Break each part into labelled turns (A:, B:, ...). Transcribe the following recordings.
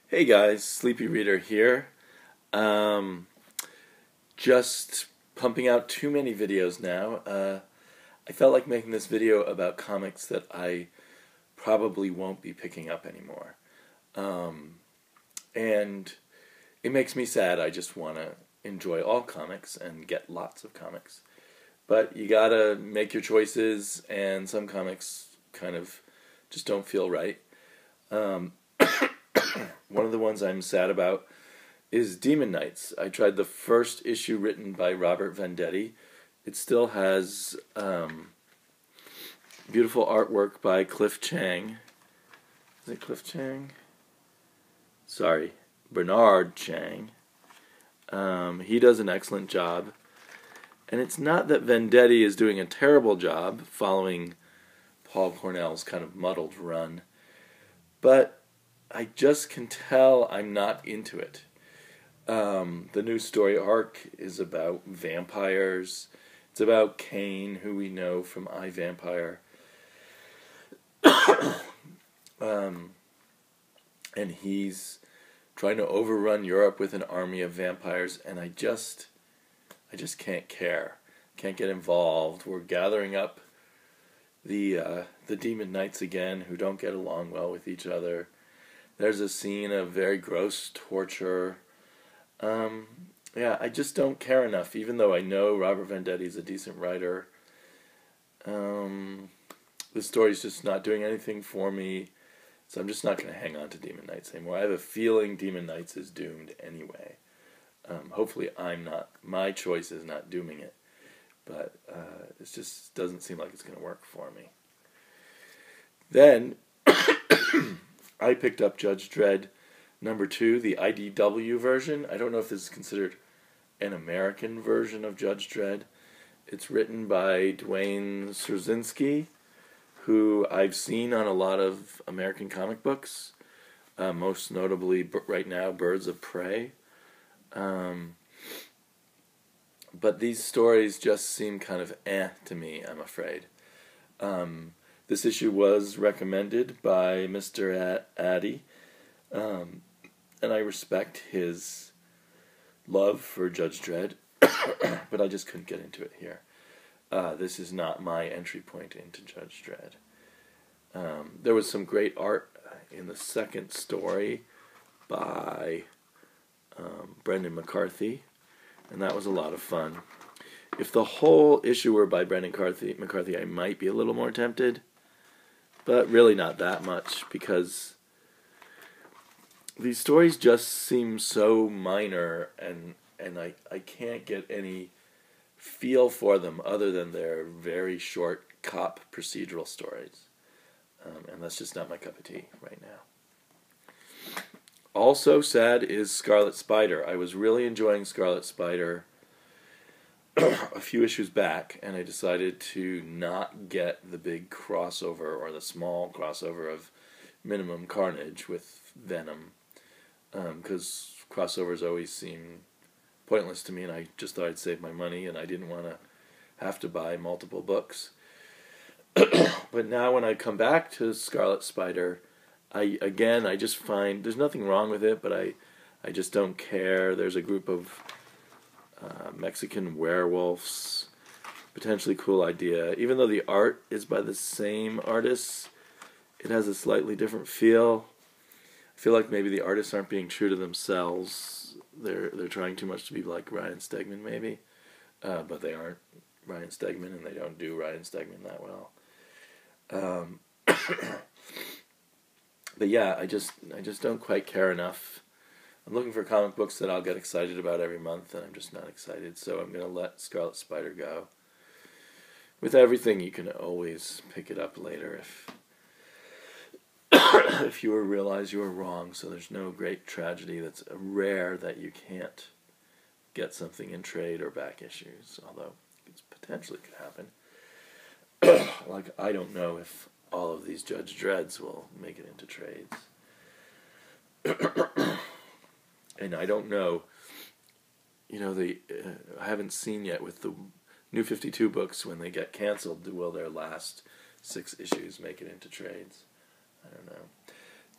A: Hey guys, Sleepy Reader here. Just pumping out too many videos now. I felt like making this video about comics that I probably won't be picking up anymore. And it makes me sad. I just want to enjoy all comics and get lots of comics. But you gotta make your choices, and some comics kind of just don't feel right. One of the ones I'm sad about is Demon Knights. I tried the first issue written by Robert Venditti. It still has beautiful artwork by Cliff Chang. Is it Cliff Chang? Sorry, Bernard Chang. He does an excellent job. And it's not that Venditti is doing a terrible job following Paul Cornell's kind of muddled run, but I just can tell I'm not into it. The new story arc is about vampires. It's about Kane, who we know from I, Vampire. And he's trying to overrun Europe with an army of vampires, and I just can't care. Can't get involved. We're gathering up the Demon Knights again, who don't get along well with each other. There's a scene of very gross torture. I just don't care enough, even though I know Robert Venditti is a decent writer. The story's just not doing anything for me, so I'm just not going to hang on to Demon Knights anymore. I have a feeling Demon Knights is doomed anyway. Hopefully my choice is not dooming it, but it just doesn't seem like it's going to work for me. Then I picked up Judge Dredd #2, the IDW version. I don't know if this is considered an American version of Judge Dredd. It's written by Dwayne Sierzinski, who I've seen on a lot of American comic books, most notably right now Birds of Prey. But these stories just seem kind of to me, I'm afraid. This issue was recommended by Mr. Addy, and I respect his love for Judge Dredd, but I just couldn't get into it here. This is not my entry point into Judge Dredd. There was some great art in the second story by Brendan McCarthy, and that was a lot of fun. If the whole issue were by Brendan McCarthy, I might be a little more tempted, but really not that much, because these stories just seem so minor, and I can't get any feel for them other than they're very short cop procedural stories. And that's just not my cup of tea right now. Also sad is Scarlet Spider. I was really enjoying Scarlet Spider a few issues back, and I decided to not get the big crossover or the small crossover of Minimum Carnage with Venom, because crossovers always seem pointless to me, and I just thought I'd save my money, and I didn't want to have to buy multiple books. But now when I come back to Scarlet Spider, I just find there's nothing wrong with it, but I just don't care. There's a group of Mexican werewolves, potentially cool idea. Even though the art is by the same artists, it has a slightly different feel. I feel like maybe the artists aren't being true to themselves. They're trying too much to be like Ryan Stegman, maybe, but they aren't Ryan Stegman, and they don't do Ryan Stegman that well. But yeah, I just don't quite care enough. I'm looking for comic books that I'll get excited about every month, and I'm just not excited, so I'm going to let Scarlet Spider go. With everything, you can always pick it up later if you realize you were wrong, so there's no great tragedy. That's rare that you can't get something in trade or back issues, although it potentially could happen. Like, I don't know if all of these Judge Dredds will make it into trades. And I don't know, I haven't seen yet with the New 52 books, when they get canceled, will their last 6 issues make it into trades? I don't know.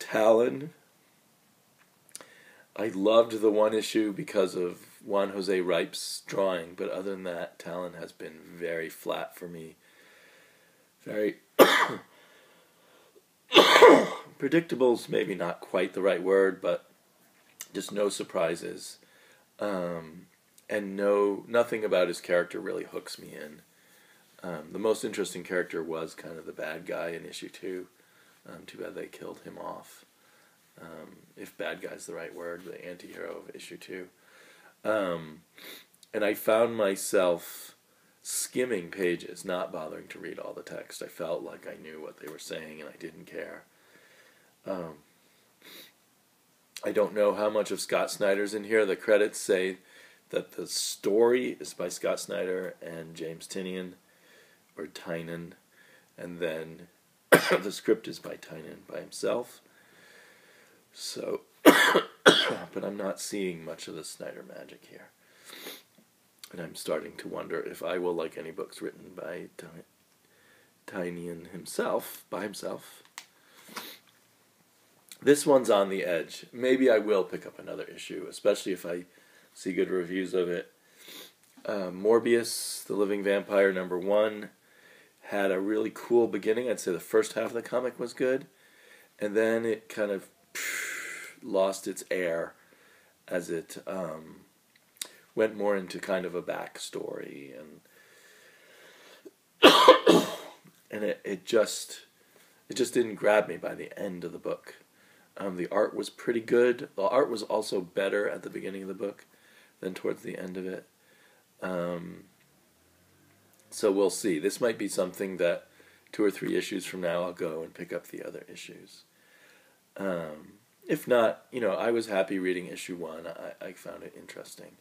A: Talon I loved the one issue because of Juan Jose Ripe's drawing, but other than that, Talon has been very flat for me. Very predictable's maybe not quite the right word, but just no surprises. And nothing about his character really hooks me in. The most interesting character was kind of the bad guy in issue 2. Too bad they killed him off. If bad guy's the right word, the anti-hero of issue 2. And I found myself skimming pages, not bothering to read all the text. I felt like I knew what they were saying and I didn't care. I don't know how much of Scott Snyder's in here. The credits say that the story is by Scott Snyder and James Tynion, or Tynan, and then the script is by Tynan by himself. So, but I'm not seeing much of the Snyder magic here. And I'm starting to wonder if I will like any books written by Tynion himself, by himself. This one's on the edge. Maybe I will pick up another issue, especially if I see good reviews of it. Morbius, the Living Vampire #1, had a really cool beginning. I'd say the first half of the comic was good, and then it kind of lost its air as it went more into kind of a backstory, and it just didn't grab me by the end of the book. The art was pretty good. The art was also better at the beginning of the book than towards the end of it. So we'll see. This might be something that 2 or 3 issues from now I'll go and pick up the other issues. If not, I was happy reading issue 1. I found it interesting.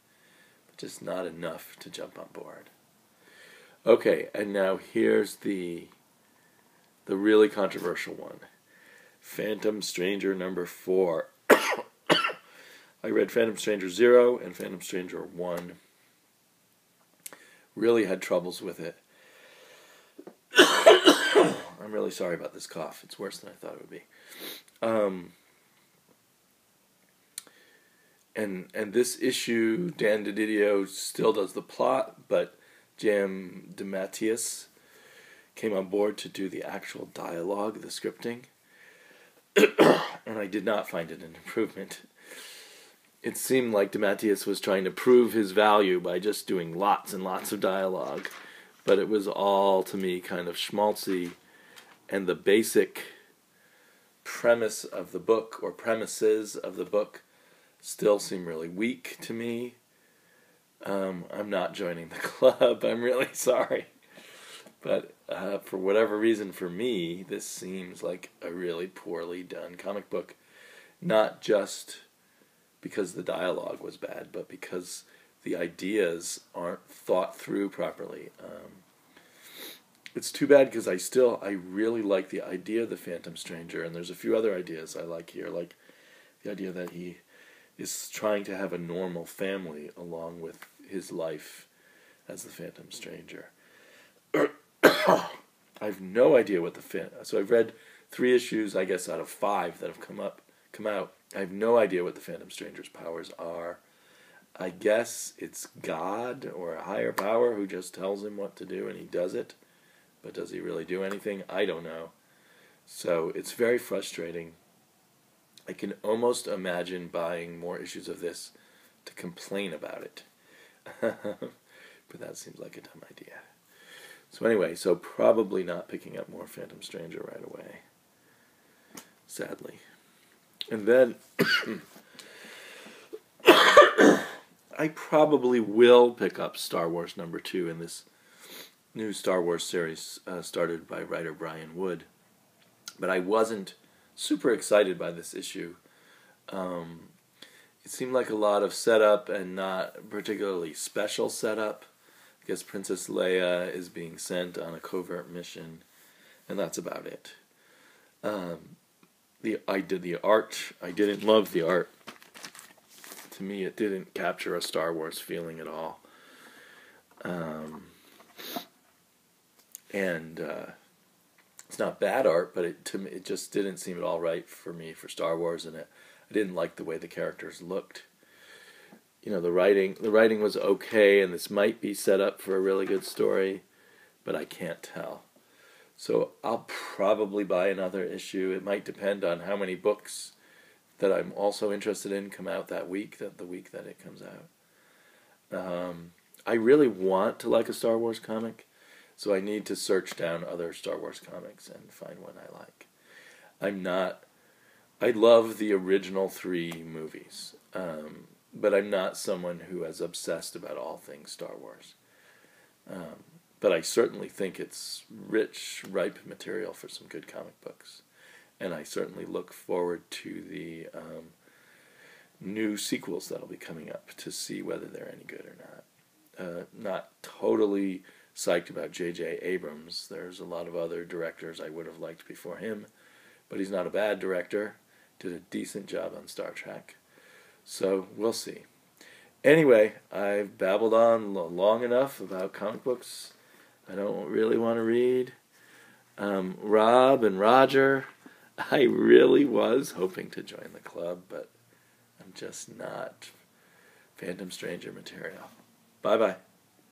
A: But just not enough to jump on board. Okay, and now here's the really controversial one. Phantom Stranger #4. I read Phantom Stranger 0 and Phantom Stranger 1. Really had troubles with it. I'm really sorry about this cough. It's worse than I thought it would be. And this issue, Dan DiDio still does the plot, but Jam DeMatteis came on board to do the actual dialogue, the scripting. And I did not find it an improvement. It seemed like DeMatteis was trying to prove his value by just doing lots and lots of dialogue, but it was all, to me, kind of schmaltzy, and the basic premise of the book, or premises of the book, still seem really weak to me. I'm not joining the club. I'm really sorry. But for whatever reason, for me, this seems like a really poorly done comic book. Not just because the dialogue was bad, but because the ideas aren't thought through properly. It's too bad because I really like the idea of the Phantom Stranger, and there's a few other ideas I like here, like the idea that he is trying to have a normal family along with his life as the Phantom Stranger. I have no idea what so I've read 3 issues, I guess, out of 5 that have come out. I have no idea what the Phantom Stranger's powers are. I guess it's God or a higher power who just tells him what to do and he does it. But does he really do anything? I don't know. So it's very frustrating. I can almost imagine buying more issues of this to complain about it. But that seems like a dumb idea. So anyway, probably not picking up more Phantom Stranger right away. Sadly. And then I probably will pick up Star Wars #2 in this new Star Wars series started by writer Brian Wood. But I wasn't super excited by this issue. It seemed like a lot of setup and not particularly special setup. I guess Princess Leia is being sent on a covert mission, and that's about it. I did the art. I didn't love the art. To me, it didn't capture a Star Wars feeling at all. It's not bad art, but to me, it just didn't seem at all right for me for Star Wars, and I didn't like the way the characters looked. You know, the writing was okay, and this might be set up for a really good story, but I can't tell. So I'll probably buy another issue. It might depend on how many books that I'm also interested in come out that week, the week that it comes out. I really want to like a Star Wars comic, so I need to search down other Star Wars comics and find one I like. I love the original 3 movies, but I'm not someone who is obsessed about all things Star Wars. But I certainly think it's rich, ripe material for some good comic books. And I certainly look forward to the new sequels that'll be coming up to see whether they're any good or not. Not totally psyched about J.J. Abrams. There's a lot of other directors I would have liked before him, but he's not a bad director. Did a decent job on Star Trek. So we'll see. Anyway, I've babbled on long enough about comic books I don't really want to read. Rob and Roger, I really was hoping to join the club, but I'm just not Phantom Stranger material. Bye-bye.